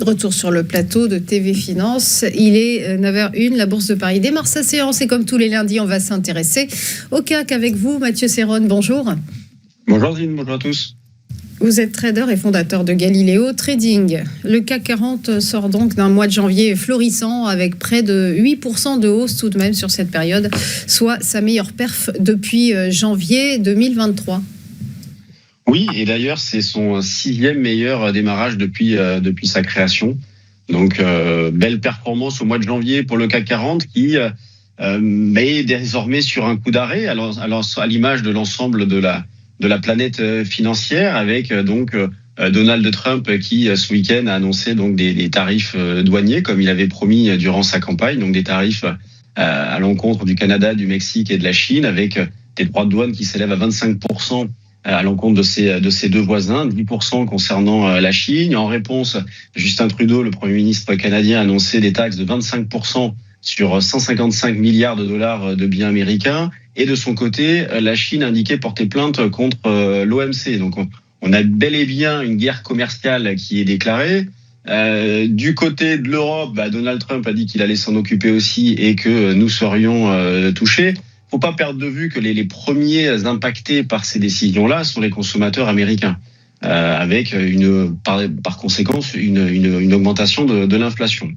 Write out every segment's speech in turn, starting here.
De retour sur le plateau de TV Finance, il est 9h01, la Bourse de Paris démarre sa séance et comme tous les lundis, on va s'intéresser au CAC avec vous, Mathieu Serron, bonjour. Bonjour Zine, bonjour à tous. Vous êtes trader et fondateur de Galileo Trading. Le CAC 40 sort donc d'un mois de janvier florissant avec près de 8% de hausse tout de même sur cette période, soit sa meilleure perf depuis janvier 2023. Oui, et d'ailleurs, c'est son 6e meilleur démarrage depuis sa création. Donc, belle performance au mois de janvier pour le CAC 40 qui est désormais sur un coup d'arrêt, à l'image de l'ensemble de la planète financière, avec Donald Trump qui, ce week-end, a annoncé donc des tarifs douaniers, comme il avait promis durant sa campagne, donc des tarifs à l'encontre du Canada, du Mexique et de la Chine, avec des droits de douane qui s'élèvent à 25% à l'encontre de ses deux voisins, 10% concernant la Chine. En réponse, Justin Trudeau, le Premier ministre canadien, a annoncé des taxes de 25% sur 155 milliards de dollars de biens américains. Et de son côté, la Chine a indiqué porter plainte contre l'OMC. Donc on a bel et bien une guerre commerciale qui est déclarée. Du côté de l'Europe, Donald Trump a dit qu'il allait s'en occuper aussi et que nous serions touchés. Faut pas perdre de vue que les premiers impactés par ces décisions-là sont les consommateurs américains, avec par conséquence une augmentation de l'inflation.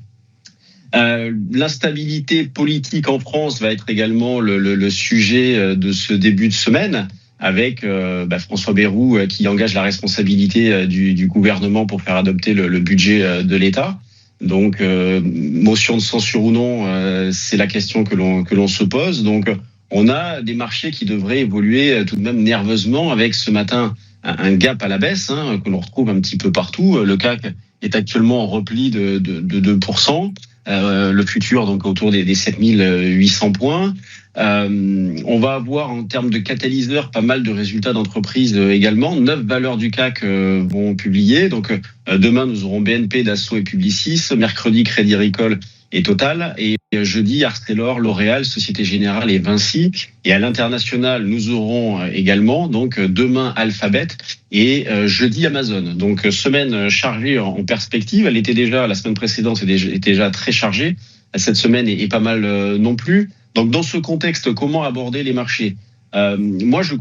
L'instabilité politique en France va être également le sujet de ce début de semaine, avec François Bayrou qui engage la responsabilité du gouvernement pour faire adopter le budget de l'État. Donc, motion de censure ou non, c'est la question que l'on se pose. Donc, on a des marchés qui devraient évoluer tout de même nerveusement, avec ce matin un gap à la baisse que l'on retrouve un petit peu partout. Le CAC est actuellement en repli de 2%. Le futur donc autour des 7800 points. On va avoir en termes de catalyseurs pas mal de résultats d'entreprises également. 9 valeurs du CAC vont publier. Donc demain nous aurons BNP, Dassault et Publicis. Mercredi Crédit Agricole et Total. Et jeudi Arcelor, L'Oréal, Société Générale et Vinci. Et à l'international nous aurons également donc demain Alphabet et jeudi Amazon. Donc semaine chargée en perspective. Elle était déjà la semaine précédente, était déjà très chargée. Cette semaine est pas mal non plus. Donc dans ce contexte, comment aborder les marchés ? Moi, je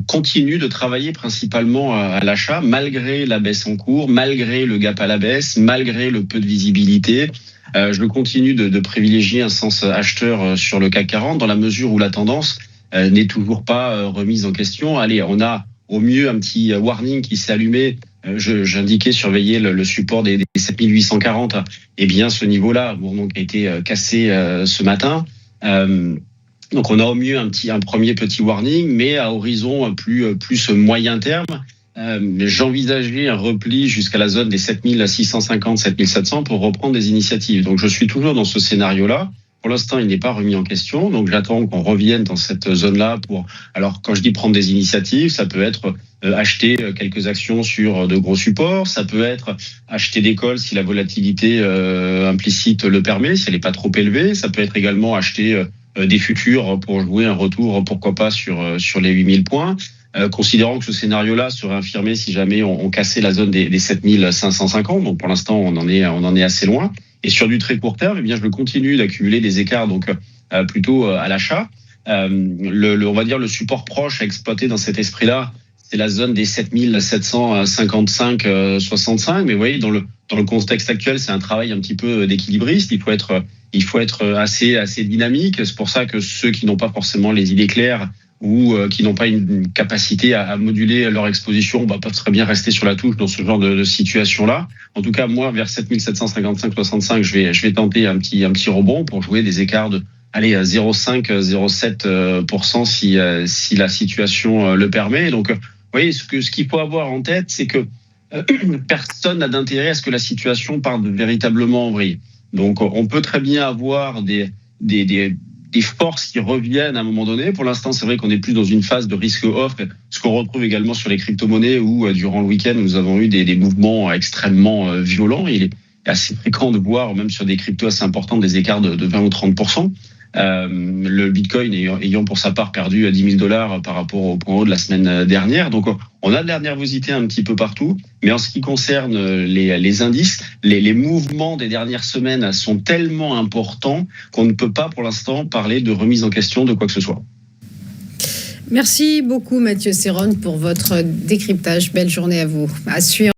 continue de travailler principalement à l'achat, malgré la baisse en cours, malgré le gap à la baisse, malgré le peu de visibilité. Je continue de privilégier un sens acheteur sur le CAC 40 dans la mesure où la tendance n'est toujours pas remise en question. Allez, on a au mieux un petit warning qui s'est allumé. J'indiquais surveiller le support des 7840. Eh bien, ce niveau-là, donc a été cassé ce matin. Donc, on a au mieux un premier petit warning, mais à horizon plus moyen terme. J'envisageais un repli jusqu'à la zone des 7650, 7700 pour reprendre des initiatives. Donc, je suis toujours dans ce scénario-là. Pour l'instant, il n'est pas remis en question. Donc, j'attends qu'on revienne dans cette zone-là alors, quand je dis prendre des initiatives, ça peut être acheter quelques actions sur de gros supports. Ça peut être acheter des calls si la volatilité implicite le permet, si elle n'est pas trop élevée. Ça peut être également acheter des futurs pour jouer un retour, pourquoi pas, sur les 8000 points. Considérant que ce scénario-là serait infirmé si jamais on cassait la zone des 7550. Donc, pour l'instant, on en est assez loin. Et sur du très court terme, eh bien, je continue d'accumuler des écarts, donc plutôt à l'achat. On va dire le support proche à exploiter dans cet esprit-là, c'est la zone des 7755, 65. Mais vous voyez, dans le contexte actuel, c'est un travail un petit peu d'équilibriste. Il faut être assez dynamique. C'est pour ça que ceux qui n'ont pas forcément les idées claires ou qui n'ont pas une capacité à moduler leur exposition, peuvent très bien rester sur la touche dans ce genre de situation-là. En tout cas, moi, vers 7755-65, je vais tenter un petit rebond pour jouer des écarts de 0,5-0,7% si la situation le permet. Donc, vous voyez, ce qu'il faut avoir en tête, c'est que personne n'a d'intérêt à ce que la situation parte véritablement en vrille. Donc, on peut très bien avoir des forces qui reviennent à un moment donné. Pour l'instant, c'est vrai qu'on est plus dans une phase de risque-off, ce qu'on retrouve également sur les crypto-monnaies où, durant le week-end, nous avons eu des mouvements extrêmement violents. Il est assez fréquent de voir, même sur des cryptos assez importants, des écarts de 20 ou 30%. le Bitcoin ayant pour sa part perdu à 10 000 $ par rapport au point haut de la semaine dernière. Donc on a de la nervosité un petit peu partout, mais en ce qui concerne les indices, les mouvements des dernières semaines sont tellement importants qu'on ne peut pas pour l'instant parler de remise en question de quoi que ce soit. Merci beaucoup Mathieu Serron pour votre décryptage. Belle journée à vous. À suivre.